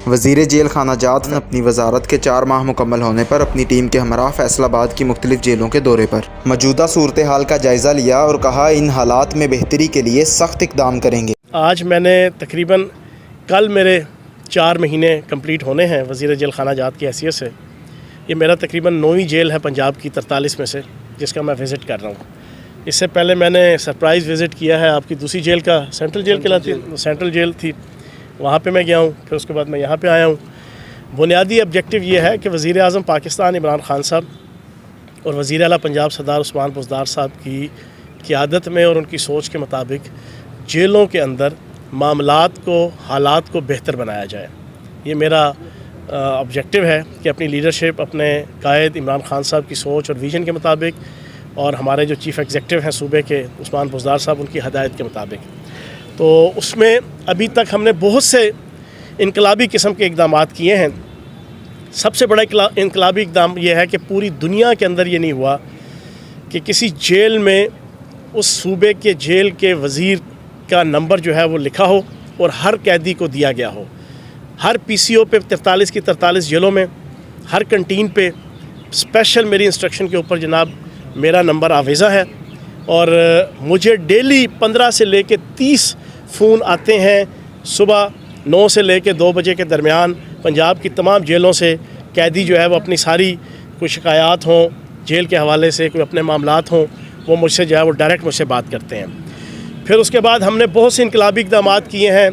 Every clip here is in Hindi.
वज़ीर जेल खाना जात ने अपनी वजारत के 4 माह मुकम्मल होने पर अपनी टीम के हमरा फैसलाबाद की मुख्तलिफ जेलों के दौरे पर मौजूदा सूरत हाल का जायज़ा लिया और कहा इन हालात में बेहतरी के लिए सख्त इक़दाम करेंगे। आज मैंने तकरीबन कल मेरे 4 महीने कंप्लीट होने हैं वज़ीर जेल खाना जात की हैसियत से। ये मेरा तकरीबन 9वीं जेल है पंजाब की 43 में से जिसका मैं विज़िट कर रहा हूँ। इससे पहले मैंने सरप्राइज़ विज़िट किया है आपकी दूसरी जेल का, सेंट्रल जेल कहलाती, सेंट्रल जेल थी, वहाँ पे मैं गया हूँ। फिर उसके बाद मैं यहाँ पे आया हूँ। बुनियादी ऑब्जेक्टिव ये है कि वज़ीर आज़म पाकिस्तान इमरान खान साहब और वज़ीर आला पंजाब सरदार उस्मान बुज़दार साहब की क़ियादत में और उनकी सोच के मुताबिक जेलों के अंदर मामलात को, हालात को बेहतर बनाया जाए। ये मेरा ऑब्जेक्टिव है कि अपनी लीडरशिप, अपने कायद इमरान खान साहब की सोच और विज़न के मुताबिक और हमारे जो चीफ़ एग्जीक्यूटिव हैं सूबे के उस्मान बुज़दार साहब, उनकी हदायत के मुताबिक, तो उसमें अभी तक हमने बहुत से इनकलाबी किस्म के इक़दाम किए हैं। सबसे बड़ा इनकलाबी इक़दाम यह है कि पूरी दुनिया के अंदर ये नहीं हुआ कि किसी जेल में उस सूबे के जेल के वज़ीर का नंबर जो है वो लिखा हो और हर कैदी को दिया गया हो। हर PCO पे 43 की 43 जेलों में, हर कंटीन पे स्पेशल मेरी इंस्ट्रक्शन के ऊपर जनाब मेरा नंबर आवेज़ा है और मुझे डेली 15 से लेके 30 फ़ोन आते हैं सुबह 9 से लेके 2 बजे के दरमियान पंजाब की तमाम जेलों से। कैदी जो है वो अपनी सारी कोई शिकायत हों जेल के हवाले से, कोई अपने मामलात हों, वो मुझसे जो है वो डायरेक्ट मुझसे बात करते हैं। फिर उसके बाद हमने बहुत से इनकलाबी इक़दाम किए हैं।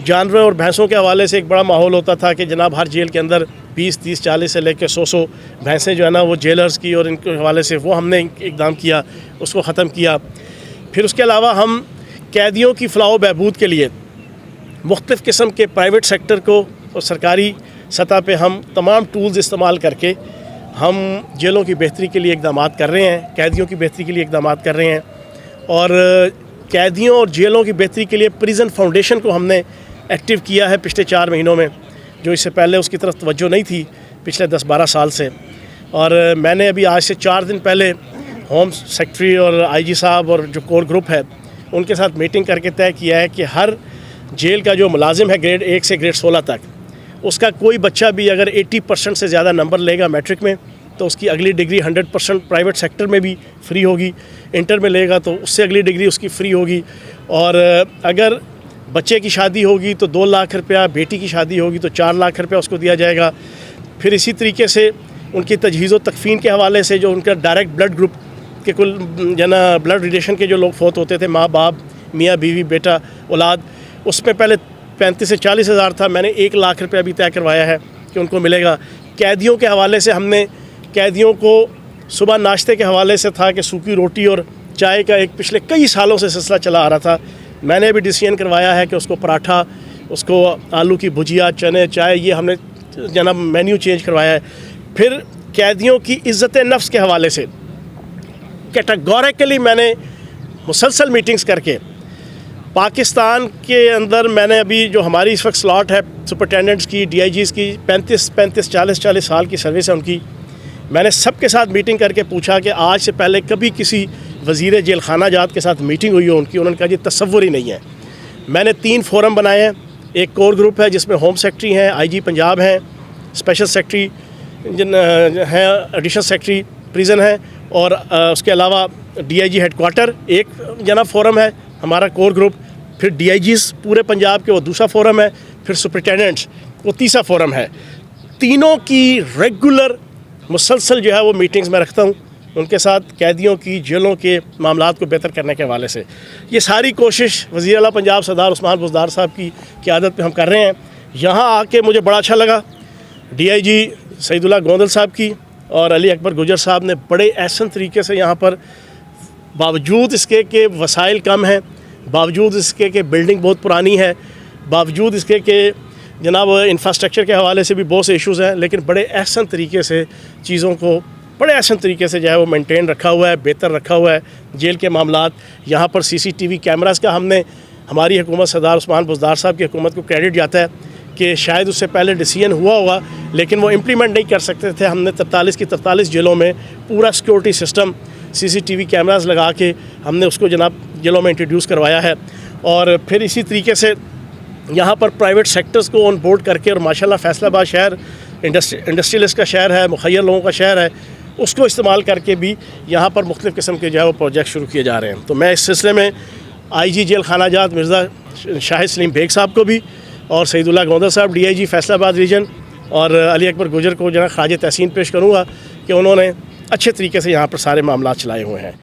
जानवरों और भैंसों के हवाले से एक बड़ा माहौल होता था कि जनाब हर जेल के अंदर 20, 30, 40 से लेकर 100 भैंसें जो है ना वो जेलर्स की, और इनके हवाले से वो हमने इक़दाम किया, उसको ख़त्म किया। फिर उसके अलावा हम कैदियों की फ़लाह बहबूद के लिए मुख्तलिफ़ किस्म के प्राइवेट सेक्टर को और सरकारी सतह पे हम तमाम टूल्स इस्तेमाल करके हम जेलों की बेहतरी के लिए इक़दाम कर रहे हैं, कैदियों की बेहतरी के लिए इक़दाम कर रहे हैं। और कैदियों और जेलों की बेहतरी के लिए प्रिजन फाउंडेशन को हमने एक्टिव किया है पिछले 4 महीनों में, जो इससे पहले उसकी तरफ तवज्जो नहीं थी पिछले 10-12 साल से। और मैंने अभी आज से 4 दिन पहले होम सेक्रेटरी और IG साहब और जो कोर ग्रुप है उनके साथ मीटिंग करके तय किया है कि हर जेल का जो मुलाजिम है ग्रेड 1 से ग्रेड 16 तक, उसका कोई बच्चा भी अगर 80% से ज़्यादा नंबर लेगा मैट्रिक में तो उसकी अगली डिग्री 100% प्राइवेट सेक्टर में भी फ्री होगी। इंटर में लेगा तो उससे अगली डिग्री उसकी फ्री होगी। और अगर बच्चे की शादी होगी तो 2 लाख रुपया, बेटी की शादी होगी तो 4 लाख रुपया उसको दिया जाएगा। फिर इसी तरीके से उनकी तजहीज़ व तकफ़ीन के हवाले से जो उनका डायरेक्ट ब्लड ग्रुप के कुल जना ब्लड रिलेशन के जो लोग फौत होते थे, माँ बाप, मियाँ बीवी, बेटा, औलाद, उसमें पहले 35 से 40 हज़ार था, मैंने 1 लाख रुपया भी तय करवाया है कि उनको मिलेगा। कैदियों के हवाले से हमने कैदियों को सुबह नाश्ते के हवाले से था कि सूखी रोटी और चाय का एक पिछले कई सालों से सिलसिला चला आ रहा था। मैंने अभी डिसीजन करवाया है कि उसको पराठा, उसको आलू की भुजिया, चने, चाय, ये हमने जनाब मेन्यू चेंज करवाया है। फिर कैदियों की इज़्ज़त नफ्स के हवाले से कैटेगोरिकली मैंने मुसलसल मीटिंग्स करके पाकिस्तान के अंदर मैंने अभी जो हमारी इस वक्त स्लॉट है सुपरिटेंडेंट्स की, DIGs की, 35, 40 साल की सर्विस है उनकी, मैंने सबके साथ मीटिंग करके पूछा कि आज से पहले कभी किसी वज़ीर जेल खाना जात के साथ मीटिंग हुई हो उनकी। उन्होंने कहा जी तसव्वुर ही नहीं है। मैंने 3 फोरम बनाए हैं। एक कोर ग्रुप है जिसमें होम सेक्रेटरी हैं, IG पंजाब हैं, स्पेशल सेक्रेटरी हैं, एडिशनल सेक्रेटरी प्रिजन है, और उसके अलावा DIG हेडक्वार्टर एक जना फोरम है हमारा कोर ग्रुप। फिर DIGs पूरे पंजाब के वो दूसरा फोरम है, फिर सुपरिटेंडेंट्स वो तीसरा फोरम है। तीनों की रेगुलर मुसलसल जो है वो मीटिंग्स में रखता हूँ उनके साथ, कैदियों की, जेलों के मामलात को बेहतर करने के हवाले से। ये सारी कोशिश वज़ीर आला पंजाब सरदार उस्मान बुज़दार साहब की क़ियादत में हम कर रहे हैं। यहाँ आके मुझे बड़ा अच्छा लगा। DIG सईदुल्लाह गोंदल साहब की और अली अकबर गुजर साहब ने बड़े एहसन तरीके से यहाँ पर, बावजूद इसके कि वसाइल कम हैं, बावजूद इसके कि बिल्डिंग बहुत पुरानी है, बावजूद इसके कि जनाब इंफ्रास्ट्रक्चर के हवाले से भी बहुत से इश्यूज़ हैं, लेकिन बड़े एहसन तरीके से चीज़ों को बड़े एहसन तरीके से जो है वो मेंटेन रखा हुआ है, बेहतर रखा हुआ है। जेल के मामलात यहाँ पर CCTV कैमरास का हमने, हमारी हुकूमत सरदार उस्मान बुज़दार साहब की हुकूमत को क्रेडिट जाता है कि शायद उससे पहले डिसीजन हुआ होगा लेकिन वो इम्प्लीमेंट नहीं कर सकते थे। हमने 43 की 43 जेलों में पूरा सिक्योरिटी सिस्टम CCTV कैमरास लगा के हमने उसको जनाब जेलों में इंट्रोड्यूस करवाया है। और फिर इसी तरीके से यहाँ पर प्राइवेट सेक्टर्स को ऑन बोर्ड करके, और माशाल्लाह फैसलाबाद शहर इंडस्ट्रियलिस्ट का शहर है, मुखैर लोगों का शहर है, उसको इस्तेमाल करके भी यहाँ पर मुख्तलिफ़ किस्म के जो है वो प्रोजेक्ट शुरू किए जा रहे हैं। तो मैं इस सिलसिले में IG जेल खानाजात मिर्ज़ा शाहिद सलीम बेग साहब को भी, और सईदुल्लाह गोंदा साहब DIG फैसलाबाद रीजन, और अली अकबर गुजर को जो है ख़ाज तहसीन पेश करूँगा कि उन्होंने अच्छे तरीके से यहाँ पर सारे मामला चलाए हुए हैं।